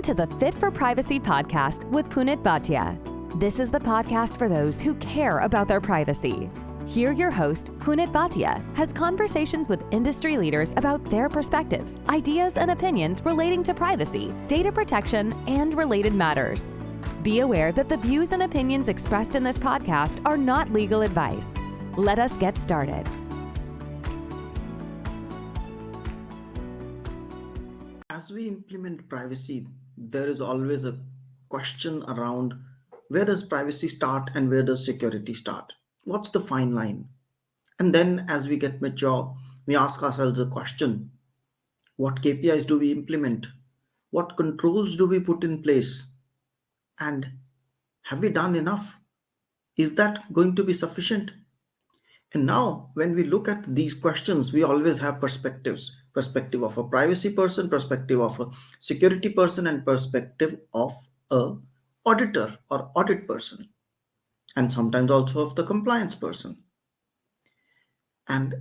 to the FIT4Privacy podcast with Punit Bhatia. This is the podcast for those who care about their privacy. Here, your host, Punit Bhatia, has conversations with industry leaders about their perspectives, ideas, and opinions relating to privacy, data protection, and related matters. Be aware that the views and opinions expressed in this podcast are not legal advice. Let us get started. As we implement privacy, there is always a question around where does privacy start and where does security start? What's the fine line? And then as we get mature, we ask ourselves a question. What KPIs do we implement? What controls do we put in place? And have we done enough? Is that going to be sufficient? And now, when we look at these questions, we always have perspectives. Perspective of a privacy person, perspective of a security person, and perspective of a auditor or audit person, and sometimes also of the compliance person. And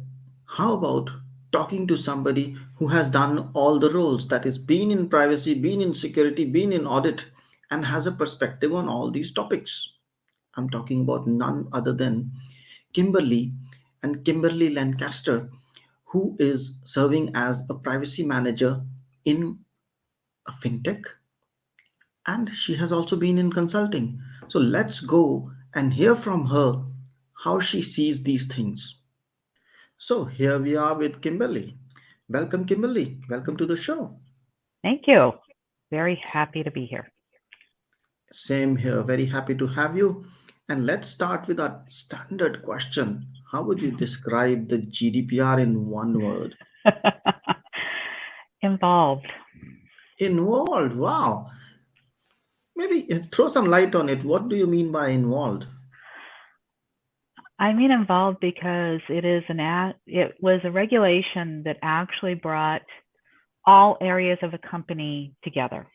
how about talking to somebody who has done all the roles, that is, been in privacy, been in security, been in audit, and has a perspective on all these topics? I'm talking about none other than Kimberly and Kimberly Lancaster, who is serving as a privacy manager in a fintech, and she has also been in consulting. So let's go and hear from her how she sees these things. So here we are with Kimberly. Welcome, Kimberly. Welcome to the show. Thank you. Very happy to be here. Same here. Very happy to have you. And let's start with our standard question. How would you describe the GDPR in one word? Involved. Involved. Wow. Maybe throw some light on it. What do you mean by involved? I mean involved because it was a regulation that actually brought all areas of a company together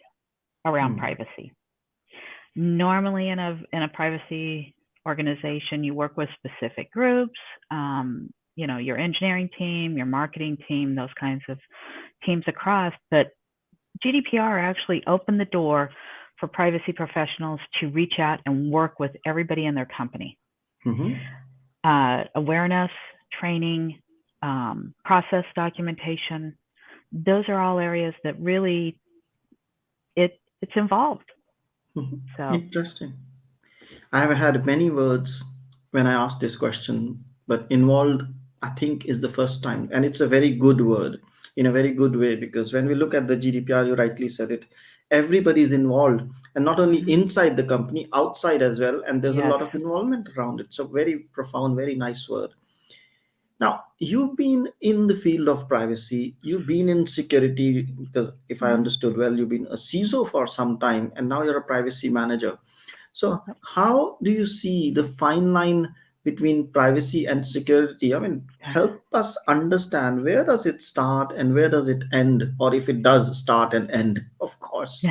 around privacy. Normally in a privacy organization, you work with specific groups, your engineering team, your marketing team, those kinds of teams across. But GDPR actually opened the door for privacy professionals to reach out and work with everybody in their company. Awareness, training, process documentation, those are all areas that really it's involved. So Interesting. I have had many words when I asked this question, but involved, I think, is the first time. And it's a very good word in a very good way, because when we look at the GDPR, you rightly said it, everybody's involved, and not only inside the company, outside as well. And there's a lot of involvement around it. So very profound, very nice word. Now, you've been in the field of privacy, you've been in security, because if I understood well, you've been a CISO for some time, and now you're a privacy manager. So how do you see the fine line between privacy and security? I mean, help us understand, where does it start and where does it end? Or if it does start and end, of course.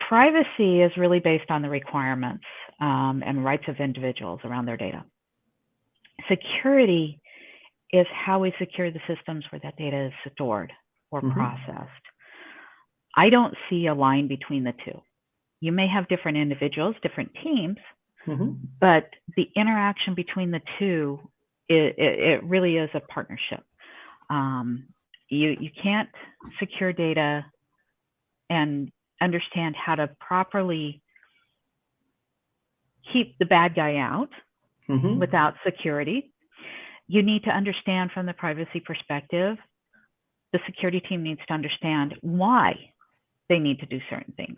Privacy is really based on the requirements and rights of individuals around their data. Security is how we secure the systems where that data is stored or processed. I don't see a line between the two. You may have different individuals, different teams, but the interaction between the two, it really is a partnership. You can't secure data and understand how to properly keep the bad guy out without security. You need to understand from the privacy perspective, the security team needs to understand why they need to do certain things.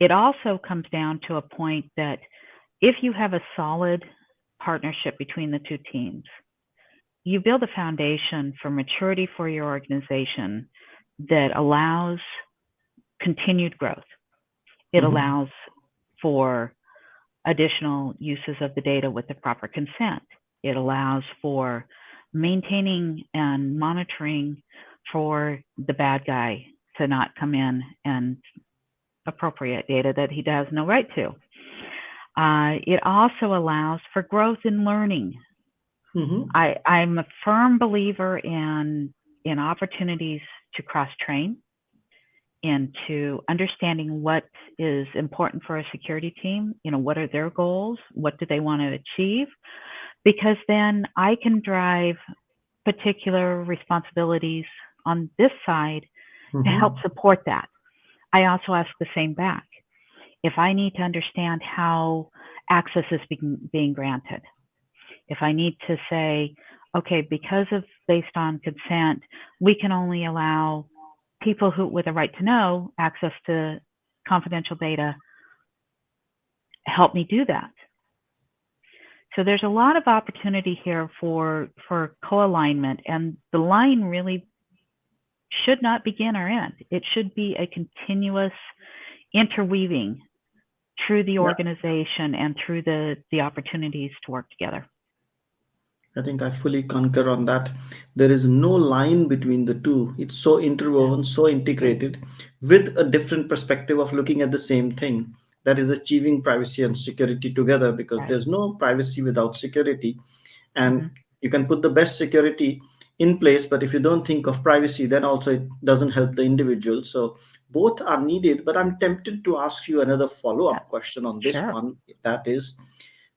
It also comes down to a point that if you have a solid partnership between the two teams, you build a foundation for maturity for your organization that allows continued growth. It allows for additional uses of the data with the proper consent. It allows for maintaining and monitoring for the bad guy to not come in and appropriate data that he has no right to. It also allows for growth and learning. I'm a firm believer in opportunities to cross-train into understanding what is important for a security team. What are their goals? What do they want to achieve? Because then I can drive particular responsibilities on this side to help support that. I also ask the same back. If I need to understand how access is being granted, if I need to say, okay, because of based on consent, we can only allow people who with a right to know access to confidential data, help me do that. So there's a lot of opportunity here for co-alignment, and the line really should not begin or end. It should be a continuous interweaving through the organization and through the opportunities to work together. I think I fully concur on that. There is no line between the two. It's so interwoven, so integrated, with a different perspective of looking at the same thing. That is achieving privacy and security together, because there's no privacy without security. And you can put the best security in place, but if you don't think of privacy, then also it doesn't help the individual. So both are needed. But I'm tempted to ask you another follow-up question on this one. That is,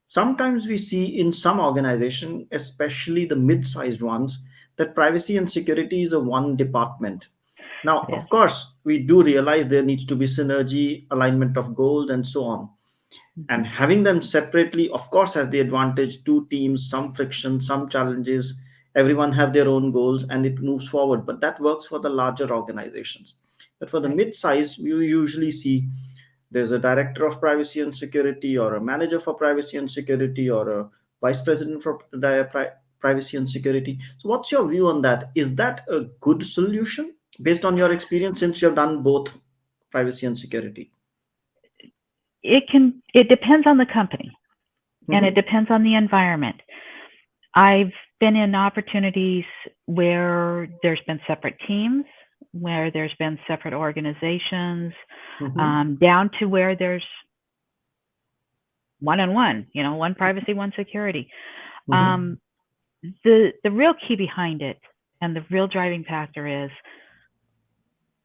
sometimes we see in some organizations, especially the mid-sized ones, that privacy and security is a one department. Now, of course, we do realize there needs to be synergy, alignment of goals, and so on. And having them separately, of course, has the advantage: two teams, some friction, some challenges, everyone have their own goals, and it moves forward. But that works for the larger organizations. But for the mid-size, you usually see there's a director of privacy and security, or a manager for privacy and security, or a vice president for privacy and security. So what's your view on that? Is that a good solution based on your experience, since you've done both privacy and security? It depends on the company, and it depends on the environment. I've been in opportunities where there's been separate teams, where there's been separate organizations, down to where there's one-on-one, one privacy, one security. The real key behind it, and the real driving factor, is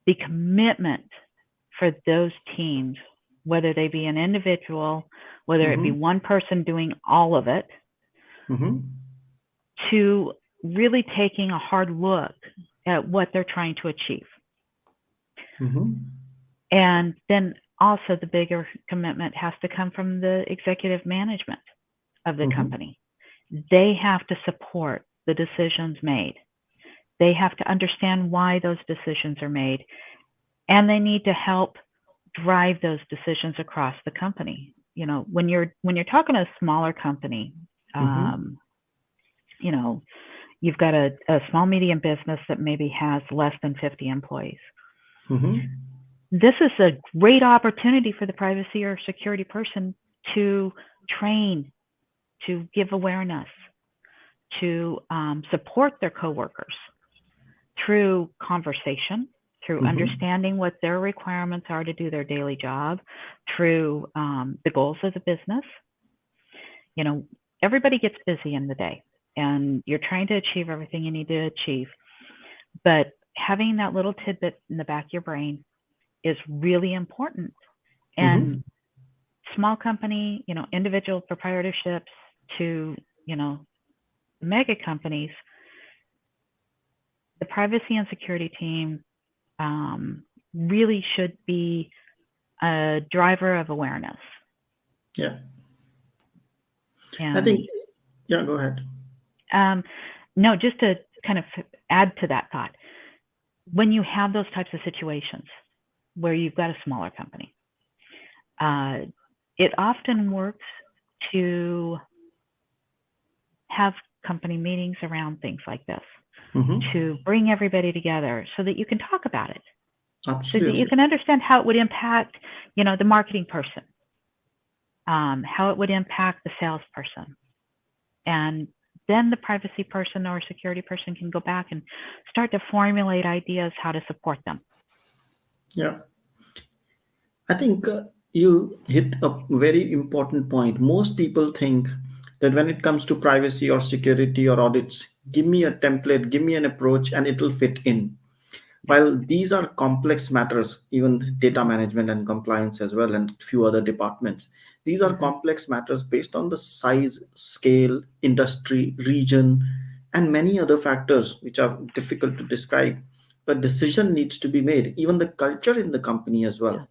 the commitment for those teams, whether they be an individual, whether it be one person doing all of it, to really taking a hard look at what they're trying to achieve. And then also the bigger commitment has to come from the executive management of the company. They have to support the decisions made. They have to understand why those decisions are made, and they need to help drive those decisions across the company. When you're talking a smaller company, you've got a small medium business that maybe has less than 50 employees. This is a great opportunity for the privacy or security person to train, to give awareness, to support their coworkers through conversation, through understanding what their requirements are to do their daily job, through the goals of the business. Everybody gets busy in the day, and you're trying to achieve everything you need to achieve. But having that little tidbit in the back of your brain is really important. And small company, individual proprietorships, to, mega companies, the privacy and security team really should be a driver of awareness. And, I think, go ahead. No, just to kind of add to that thought, when you have those types of situations where you've got a smaller company, it often works to have company meetings around things like this, to bring everybody together so that you can talk about it. Absolutely. So that you can understand how it would impact, the marketing person, how it would impact the salesperson. And then the privacy person or security person can go back and start to formulate ideas how to support them. I think you hit a very important point. Most people think that when it comes to privacy or security or audits, give me a template, give me an approach, and it will fit in. While these are complex matters, even data management and compliance as well, and few other departments, these are complex matters based on the size, scale, industry, region, and many other factors which are difficult to describe. The decision needs to be made, even the culture in the company as Yeah. well.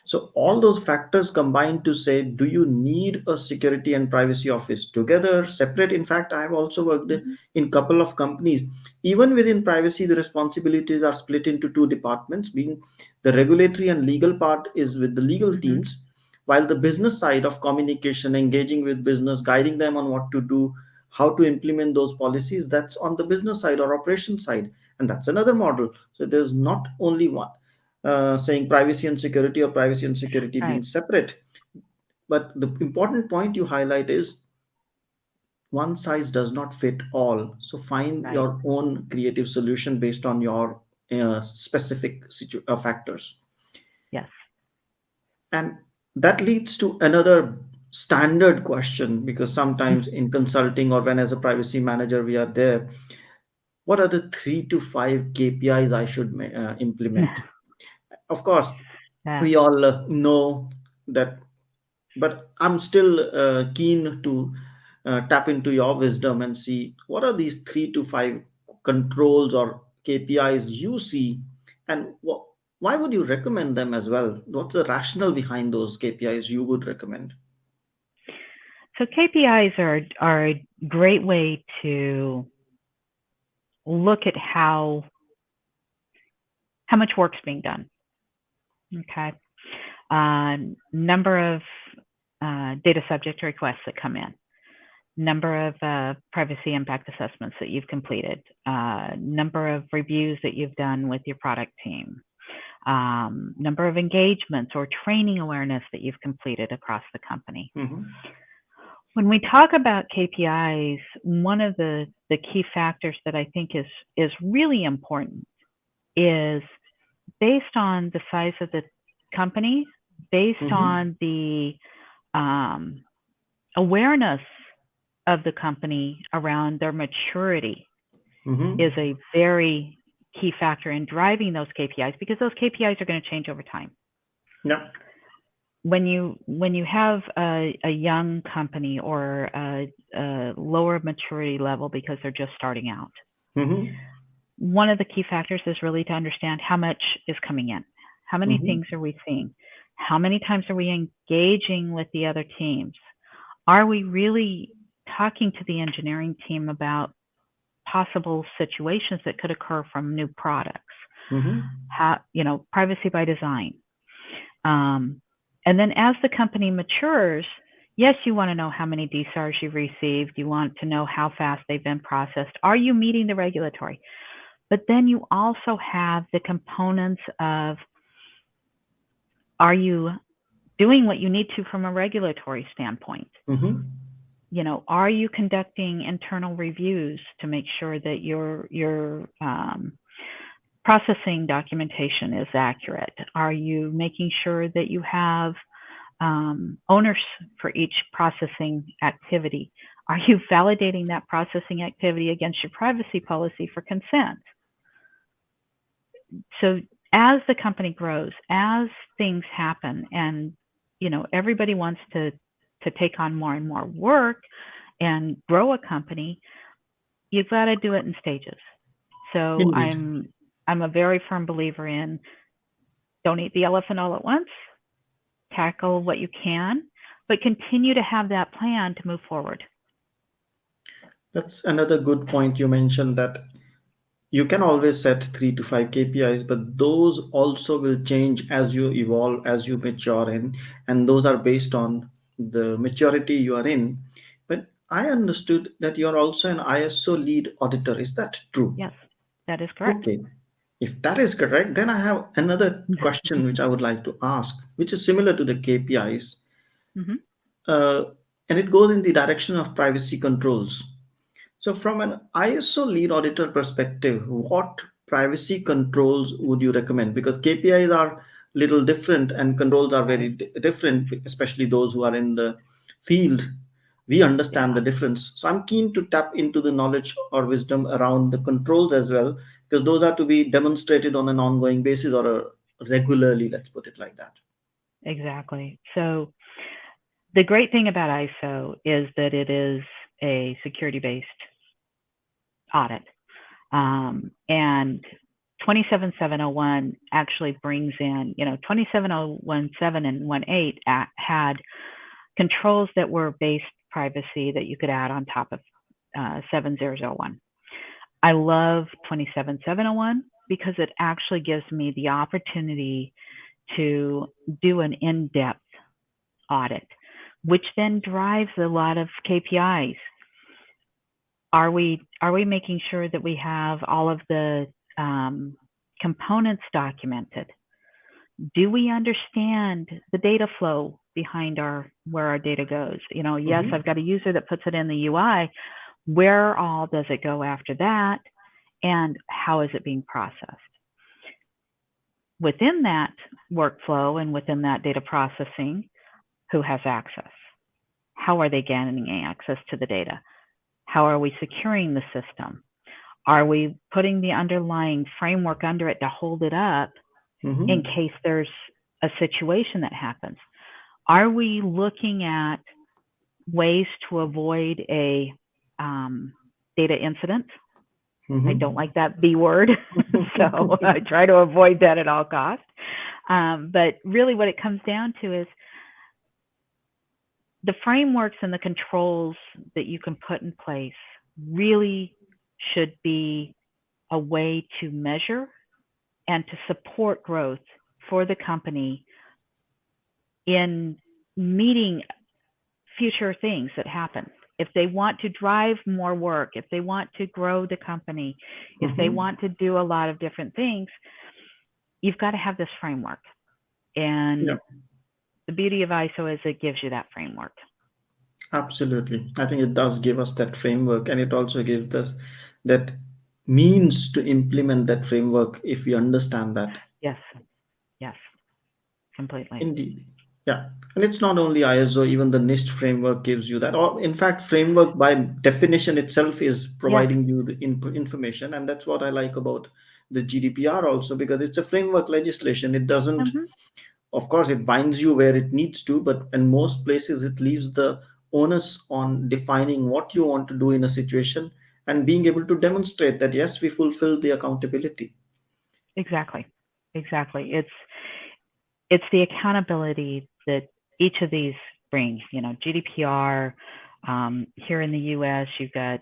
So all those factors combine to say, do you need a security and privacy office together, separate? In fact, I have also worked in couple of companies. Even within privacy, the responsibilities are split into two departments, being the regulatory and legal part is with the legal teams, while the business side of communication, engaging with business, guiding them on what to do, how to implement those policies, that's on the business side or operation side. And that's another model. So there's not only one saying privacy and security or privacy and security being Right. separate. But the important point you highlight is one size does not fit all. So find Right. your own creative solution based on your specific factors. Yes. And that leads to another standard question, because sometimes in consulting or when as a privacy manager we are there, what are the 3 to 5 KPIs I should implement? Of course, Yeah. we all know that, but I'm still keen to tap into your wisdom and see what are these 3 to 5 controls or KPIs you see, and why would you recommend them as well? What's the rationale behind those KPIs you would recommend? So KPIs are a great way to look at how much work's being done. Okay. Number of data subject requests that come in, number of privacy impact assessments that you've completed, number of reviews that you've done with your product team, number of engagements or training awareness that you've completed across the company. When we talk about KPIs, one of the key factors that I think is really important is based on the size of the company, based on the awareness of the company around their maturity is a very key factor in driving those KPIs, because those KPIs are going to change over time. Yeah. When you have a young company or a lower maturity level because they're just starting out, one of the key factors is really to understand how much is coming in, how many things are we seeing, how many times are we engaging with the other teams, are we really talking to the engineering team about possible situations that could occur from new products, how, privacy by design. And then as the company matures, yes, you want to know how many DSARs you've received. You want to know how fast they've been processed. Are you meeting the regulatory? But then you also have the components of, are you doing what you need to from a regulatory standpoint? Are you conducting internal reviews to make sure that your processing documentation is accurate? Are you making sure that you have owners for each processing activity? Are you validating that processing activity against your privacy policy for consent? So as the company grows, as things happen, and everybody wants to take on more and more work and grow a company, you've got to do it in stages. So Indeed. I'm a very firm believer in, don't eat the elephant all at once, tackle what you can, but continue to have that plan to move forward. That's another good point you mentioned, that you can always set 3 to 5 KPIs, but those also will change as you evolve, as you mature in, and those are based on the maturity you are in. But I understood that you're also an ISO lead auditor. Is that true? Yes, that is correct. Okay. If that is correct, then I have another question which I would like to ask, which is similar to the KPIs. Uh, and it goes in the direction of privacy controls. So, from an ISO lead auditor perspective, what privacy controls would you recommend? Because KPIs are little different and controls are very different, especially those who are in the field. We understand the difference. So, I'm keen to tap into the knowledge or wisdom around the controls as well, because those are to be demonstrated on an ongoing basis or regularly, let's put it like that. Exactly. So the great thing about ISO is that it is a security-based audit. And 27701 actually brings in, 27017 and 18 had controls that were based privacy that you could add on top of 7001. I love 27701 because it actually gives me the opportunity to do an in-depth audit, which then drives a lot of KPIs. Are we making sure that we have all of the components documented? Do we understand the data flow behind where our data goes? Yes, I've got a user that puts it in the UI. Where all does it go after that? And how is it being processed? Within that workflow and within that data processing, who has access? How are they gaining access to the data? How are we securing the system? Are we putting the underlying framework under it to hold it up in case there's a situation that happens? Are we looking at ways to avoid a data incident? I don't like that B word, so I try to avoid that at all costs. But really what it comes down to is the frameworks and the controls that you can put in place really should be a way to measure and to support growth for the company in meeting future things that happen. If they want to drive more work, if they want to grow the company, if they want to do a lot of different things, you've got to have this framework. And the beauty of ISO is it gives you that framework. Absolutely. I think it does give us that framework, and it also gives us that means to implement that framework if we understand that. Yes, completely. Indeed. Yeah. And it's not only ISO, even the NIST framework gives you that. Or, in fact, framework by definition itself is providing you the information. And that's what I like about the GDPR also, because it's a framework legislation. It doesn't, of course, it binds you where it needs to, but in most places, it leaves the onus on defining what you want to do in a situation and being able to demonstrate that, yes, we fulfill the accountability. Exactly. It's the accountability that each of these brings. GDPR, here in the US, you've got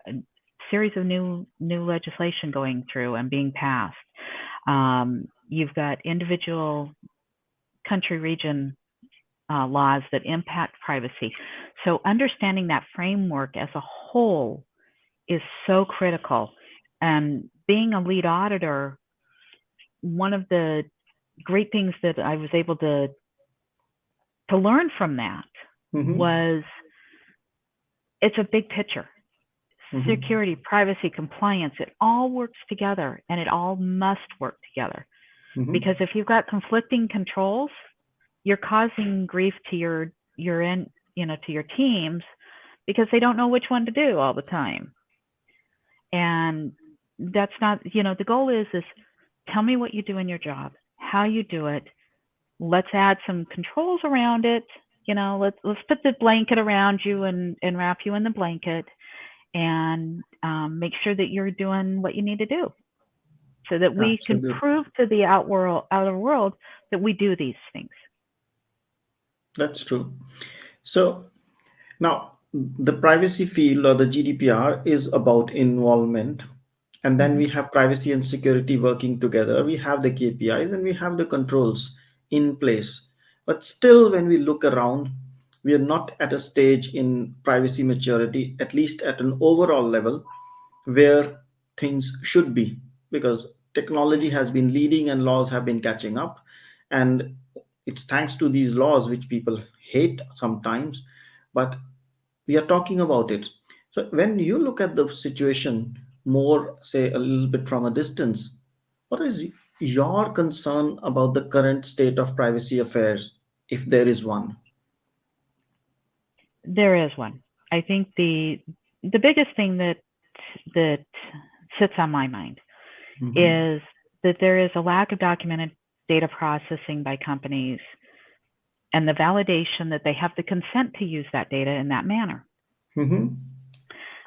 a series of new legislation going through and being passed. You've got individual country region laws that impact privacy. So understanding that framework as a whole is so critical. And being a lead auditor, one of the great things that I was able to learn from that was it's a big picture. Security, privacy, compliance, it all works together, and it all must work together. Because if you've got conflicting controls, you're causing grief to your teams because they don't know which one to do all the time. And that's not, the goal is tell me what you do in your job, how you do it. Let's add some controls around it. Let's put the blanket around you and wrap you in the blanket, and make sure that you're doing what you need to do, so that we can prove to the outer world that we do these things. That's true. So now the privacy field, or the GDPR, is about involvement. And then we have privacy and security working together. We have the KPIs and we have the controls in place. But still, when we look around, we are not at a stage in privacy maturity, at least at an overall level, where things should be, because technology has been leading and laws have been catching up. And it's thanks to these laws, which people hate sometimes, but we are talking about it. So when you look at the situation more, say, a little bit from a distance, what is your concern about the current state of privacy affairs, if there is one? There is one. I think the biggest thing that sits on my mind is that there is a lack of documented data processing by companies and the validation that they have the consent to use that data in that manner.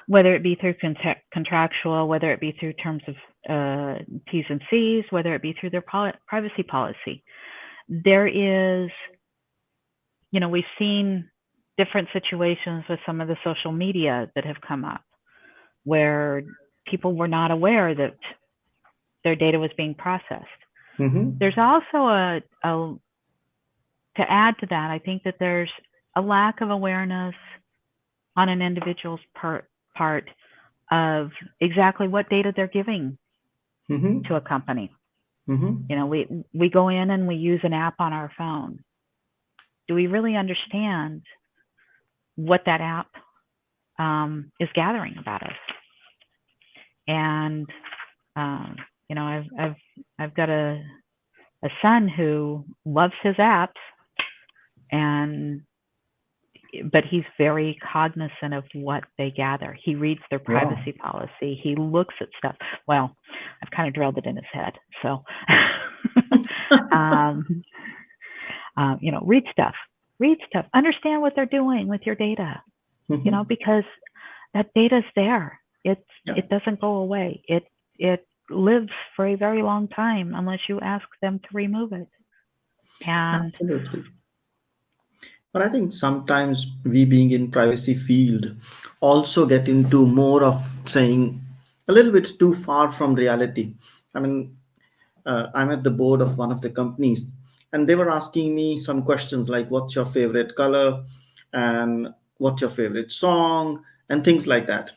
Whether it be through contractual, whether it be through terms of T's and C's, whether it be through their privacy policy. There is, we've seen different situations with some of the social media that have come up where people were not aware that their data was being processed. There's also to add to that, I think that there's a lack of awareness on an individual's part of exactly what data they're giving to a company. We go in and we use an app on our phone. Do we really understand what that app is gathering about us? And I've got a son who loves his apps, but he's very cognizant of what they gather. He reads their privacy policy. He looks at stuff. Well, I've kind of drilled it in his head. So, read stuff, understand what they're doing with your data, because that data's there. It doesn't go away. It lives for a very long time unless you ask them to remove it. And absolutely. But I think sometimes we being in privacy field also get into more of saying a little bit too far from reality. I mean, I'm at the board of one of the companies and they were asking me some questions like, what's your favorite color and what's your favorite song and things like that.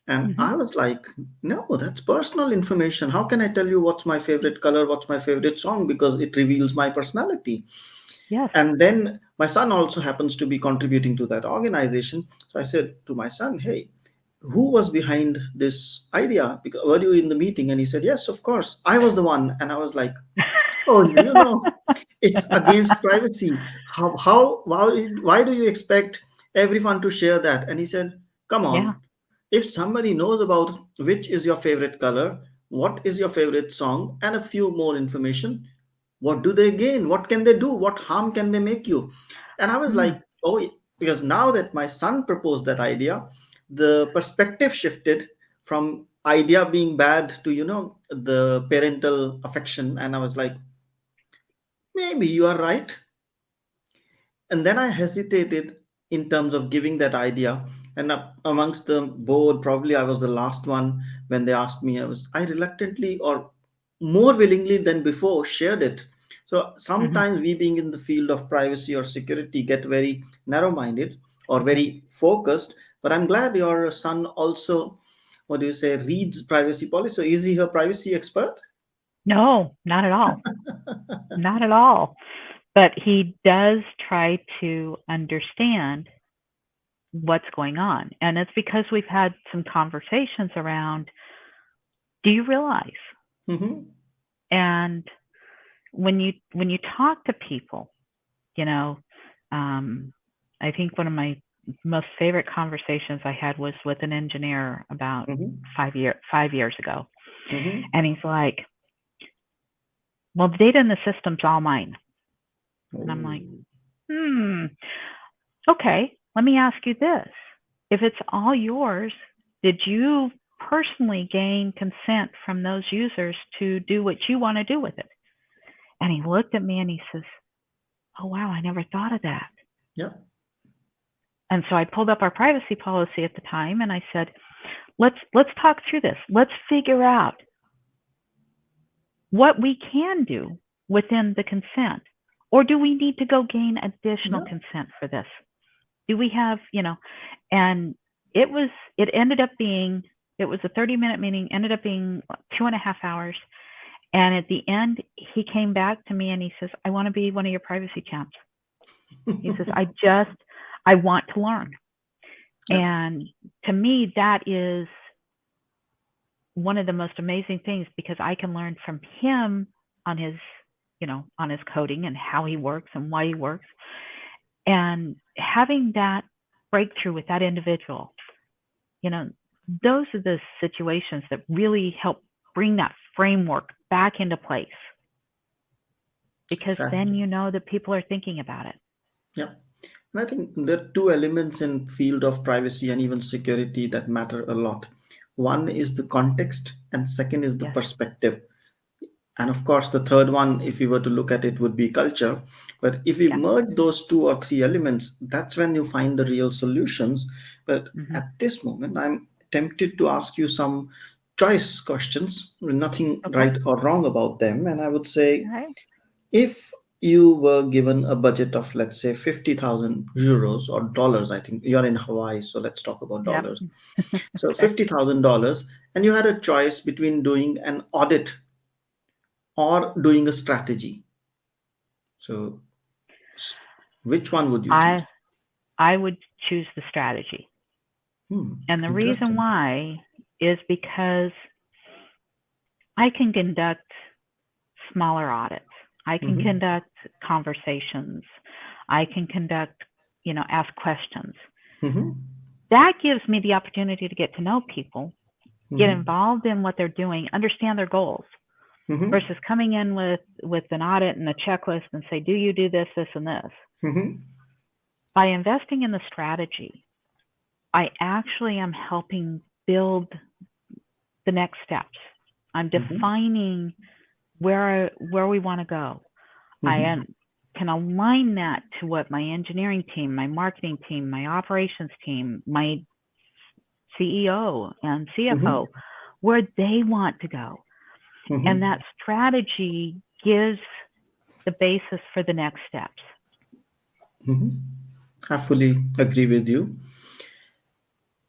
And I was like, no, that's personal information. How can I tell you what's my favorite color, what's my favorite song? Because it reveals my personality. yes. And then my son also happens to be contributing to that organization. So I said to my son, hey, who was behind this idea? Because were you in the meeting? And he said, yes, of course. I was the one. And I was like, oh, it's against privacy. Why do you expect everyone to share that? And he said, come on. Yeah. If somebody knows about which is your favorite color, what is your favorite song, and a few more information, what do they gain? What can they do? What harm can they make you? And I was like, oh, because now that my son proposed that idea, the perspective shifted from idea being bad to, the parental affection. And I was like, maybe you are right. And then I hesitated in terms of giving that idea. And amongst the board, probably I was the last one when they asked me. I reluctantly or more willingly than before shared it. So sometimes we being in the field of privacy or security get very narrow-minded or very focused. But I'm glad your son also, reads privacy policy. So is he a privacy expert? No, not at all. Not at all. But he does try to understand what's going on. And it's because we've had some conversations around, do you realize? And when you talk to people, I think one of my most favorite conversations I had was with an engineer about 5 years ago. And he's like, well, the data in the system's all mine. And I'm like, okay, let me ask you this. If it's all yours, did you personally gain consent from those users to do what you want to do with it? And he looked at me and he says, oh, wow, I never thought of that. Yeah. And so I pulled up our privacy policy at the time and I said, let's talk through this. Let's figure out what we can do within the consent. Or do we need to go gain additional consent for this? Do we have, and it was a 30-minute meeting, ended up being 2.5 hours. And at the end, he came back to me and he says, I want to be one of your privacy champs. He says, I want to learn. And to me, that is one of the most amazing things because I can learn from him on his coding and how he works and why he works. And having that breakthrough with that individual, those are the situations that really help bring that framework back into place, because Exactly. then you know that people are thinking about it. Yeah. And I think there are two elements in field of privacy and even security that matter a lot. One is the context, and second is the Yes. perspective. And of course, the third one, if you were to look at it, would be culture. But if we Yeah. merge those two or three elements, that's when you find the real solutions. But at this moment, I'm tempted to ask you some choice questions, nothing Okay. right or wrong about them. And I would say, All right. if you were given a budget of, let's say, 50,000 euros or dollars, I think you're in Hawaii, so let's talk about Yep. dollars. So Okay. $50,000, and you had a choice between doing an audit or doing a strategy. So which one would you choose? I would choose the strategy. And the reason Interesting. why is because I can conduct smaller audits. I can conduct conversations. I can conduct, ask questions. That gives me the opportunity to get to know people, get involved in what they're doing, understand their goals, versus coming in with an audit and a checklist and say, do you do this, this, and this? By investing in the strategy, I actually am helping build the next steps. I'm defining where we want to go. I can align that to what my engineering team, my marketing team, my operations team, my CEO and CFO, where they want to go. And that strategy gives the basis for the next steps. I fully agree with you.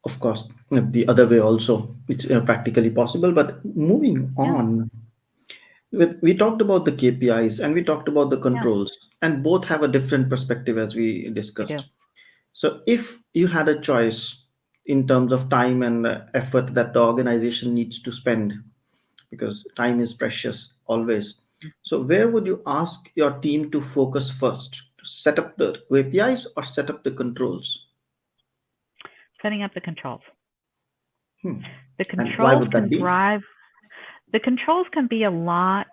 Of course, the other way also, it's practically possible. But moving on, we talked about the KPIs and we talked about the controls, and both have a different perspective as we discussed. So if you had a choice in terms of time and effort that the organization needs to spend, because time is precious always, so where would you ask your team to focus first? To set up the KPIs or set up the controls? Setting up the controls. The And why controls would that can be? drive. The controls can be a lot.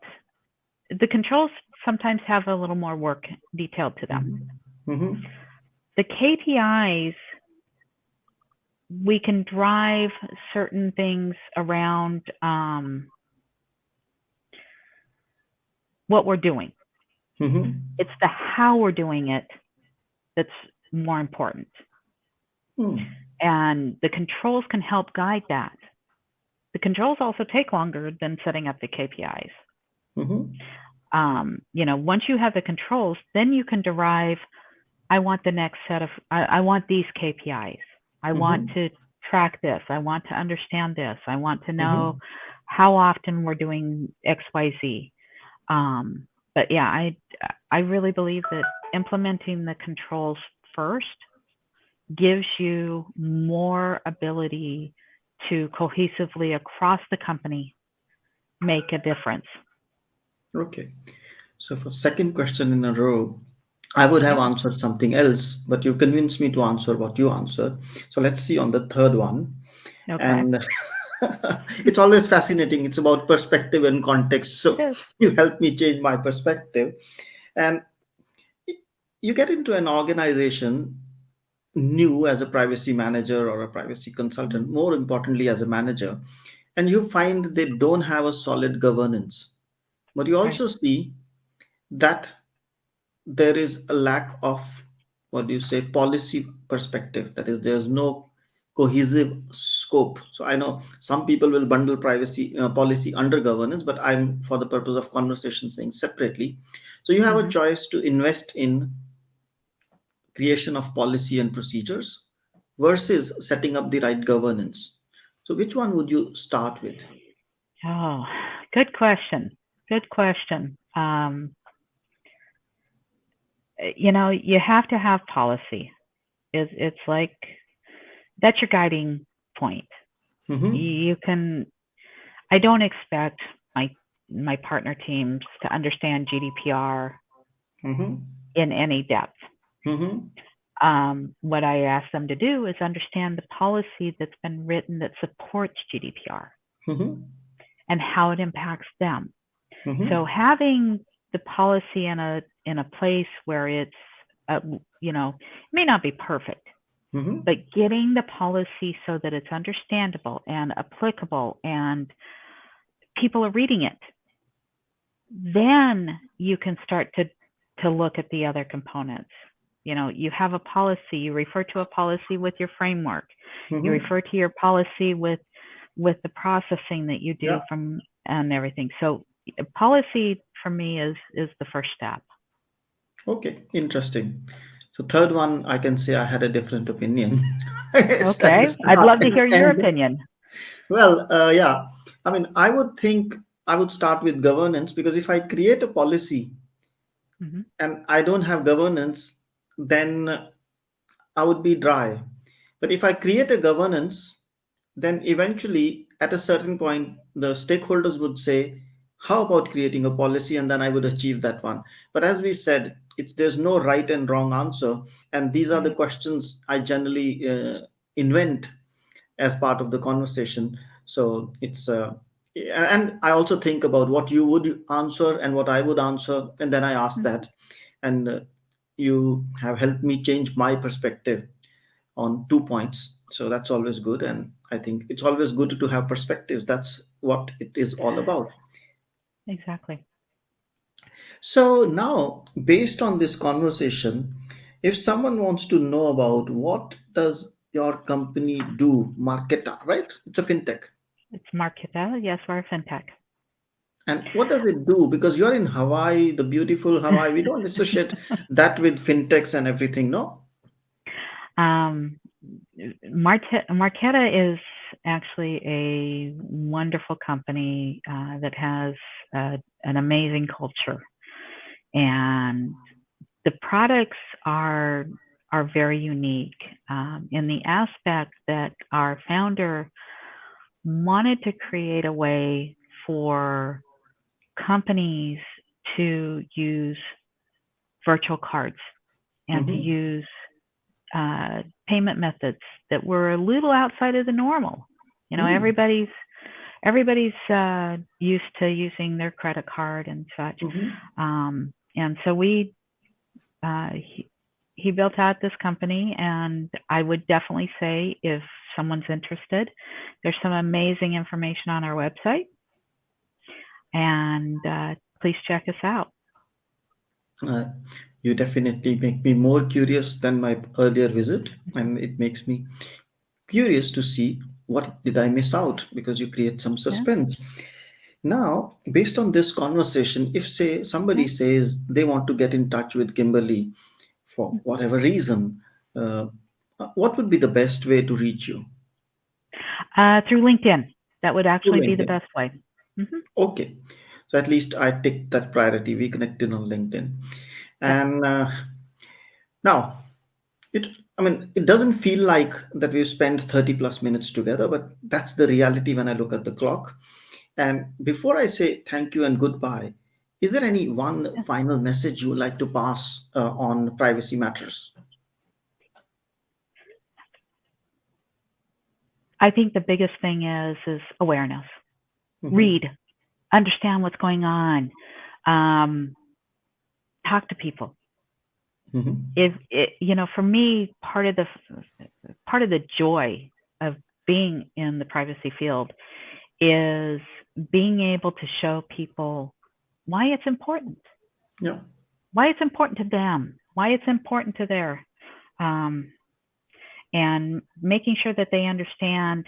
The controls sometimes have a little more work detailed to them. The KPIs, we can drive certain things around what we're doing. It's the how we're doing it that's more important. And the controls can help guide that. The controls also take longer than setting up the KPIs. Once you have the controls, then you can derive, I want the next set of, I want these KPIs. I want to track this. I want to understand this. I want to know how often we're doing XYZ. But yeah, I really believe that implementing the controls first gives you more ability to cohesively across the company make a difference. Okay. So for second question in a row, I would have answered something else, but you convinced me to answer what you answered. So let's see on the third one. Okay. And it's always fascinating. It's about perspective and context. So you help me change my perspective. And you get into an organization new as a privacy manager or a privacy consultant, more importantly as a manager, and you find they don't have a solid governance. But you also see that there is a lack of, what do you say, policy perspective. That is, there's no cohesive scope. So I know some people will bundle privacy policy under governance, but I'm, for the purpose of conversation, saying separately. So you have a choice to invest in creation of policy and procedures versus setting up the right governance. So which one would you start with? Oh, good question. Good question. You have to have policy. It's like, that's your guiding point. You can, I don't expect my partner teams to understand GDPR in any depth. What I ask them to do is understand the policy that's been written that supports GDPR. and how it impacts them. Mm-hmm. So having the policy in a place where it's, it may not be perfect, Mm-hmm. but getting the policy so that it's understandable and applicable and people are reading it, then you can start to look at the other components. You have a policy, you refer to a policy with your framework, Mm-hmm. you refer to your policy with the processing that you do from and everything. So policy for me is the first step. Okay, interesting. So third one, I can say I had a different opinion. Okay, I'd love to hear your opinion. Well, yeah. I mean, I would think I would start with governance, because if I create a policy Mm-hmm. and I don't have governance, then I would be dry. But if I create a governance, then eventually at a certain point, the stakeholders would say, how about creating a policy? And then I would achieve that one. But as we said, there's no right and wrong answer. And these are the Right. questions I generally invent as part of the conversation. So and I also think about what you would answer and what I would answer. And then I ask Mm-hmm. that. And you have helped me change my perspective on 2 points. So that's always good. And I think it's always good to have perspectives. That's what it is all about. Exactly. So now, based on this conversation, if someone wants to know about what does your company do, Marketa, right? It's a fintech. It's Marketa. Yes, we're a fintech. And what does it do? Because you're in Hawaii, the beautiful Hawaii. We don't associate that with fintechs and everything, no? Marketa is actually a wonderful company that has an amazing culture, and the products are very unique in the aspect that our founder wanted to create a way for companies to use virtual cards and to use payment methods that were a little outside of the normal. Everybody's used to using their credit card and such. And so he built out this company, and I would definitely say if someone's interested, there's some amazing information on our website, and please check us out. You definitely make me more curious than my earlier visit, and it makes me curious to see what did I miss out, because you create some suspense. Now, based on this conversation, if say somebody says they want to get in touch with Kimberly for whatever reason, what would be the best way to reach you? Through LinkedIn. That would actually be the LinkedIn. best way. Okay. So at least I take that priority. We connected on LinkedIn. And now, it doesn't feel like that we've spent 30 plus minutes together, but that's the reality when I look at the clock. And before I say thank you and goodbye, is there any one final message you would like to pass on privacy matters? I think the biggest thing is awareness. Read, understand what's going on, talk to people. For me, part of the joy of being in the privacy field is being able to show people why it's important. Why it's important to them, why it's important to their, and making sure that they understand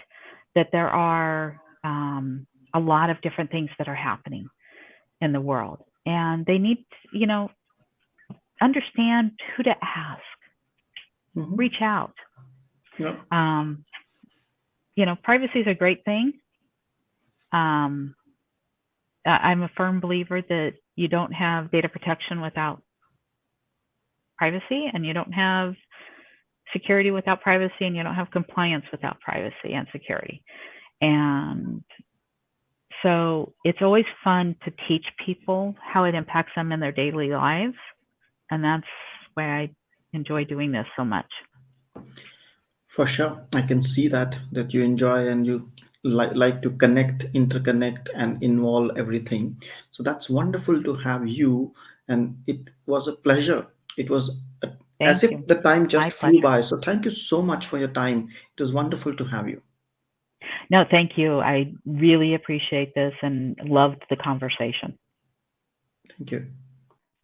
that there are a lot of different things that are happening in the world, and they need to, understand who to ask, reach out. Privacy is a great thing. I'm a firm believer that you don't have data protection without privacy, and you don't have security without privacy, and you don't have compliance without privacy and security. And so it's always fun to teach people how it impacts them in their daily lives. And that's why I enjoy doing this so much. For sure. I can see that you enjoy and you like to connect, interconnect, and involve everything. So that's wonderful to have you, and it was a pleasure. It was as Thank if you. the time My just flew pleasure. by. So thank you so much for your time. It was wonderful to have you. No, thank you. I really appreciate this and loved the conversation. Thank you.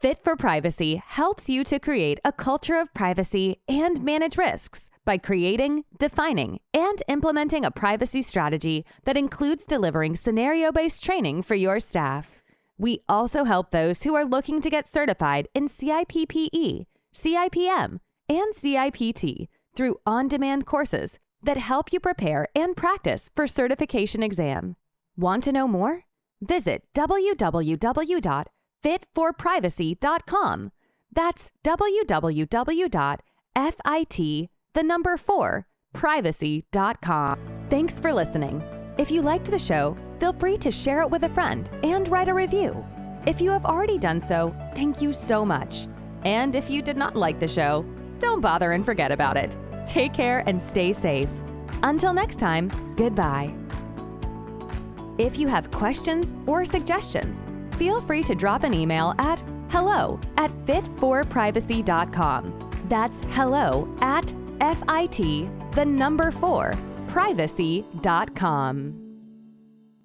FIT4Privacy helps you to create a culture of privacy and manage risks by creating, defining, and implementing a privacy strategy that includes delivering scenario-based training for your staff. We also help those who are looking to get certified in CIPPE, CIPM, and CIPT through on-demand courses that help you prepare and practice for certification exam. Want to know more? Visit www.fit4privacy.com. That's www.fit4privacy.com. Thanks for listening. If you liked the show, feel free to share it with a friend and write a review. If you have already done so, thank you so much. And if you did not like the show, don't bother and forget about it. Take care and stay safe. Until next time, goodbye. If you have questions or suggestions, feel free to drop an email at hello@fit4privacy.com. That's hello@FIT4privacy.com.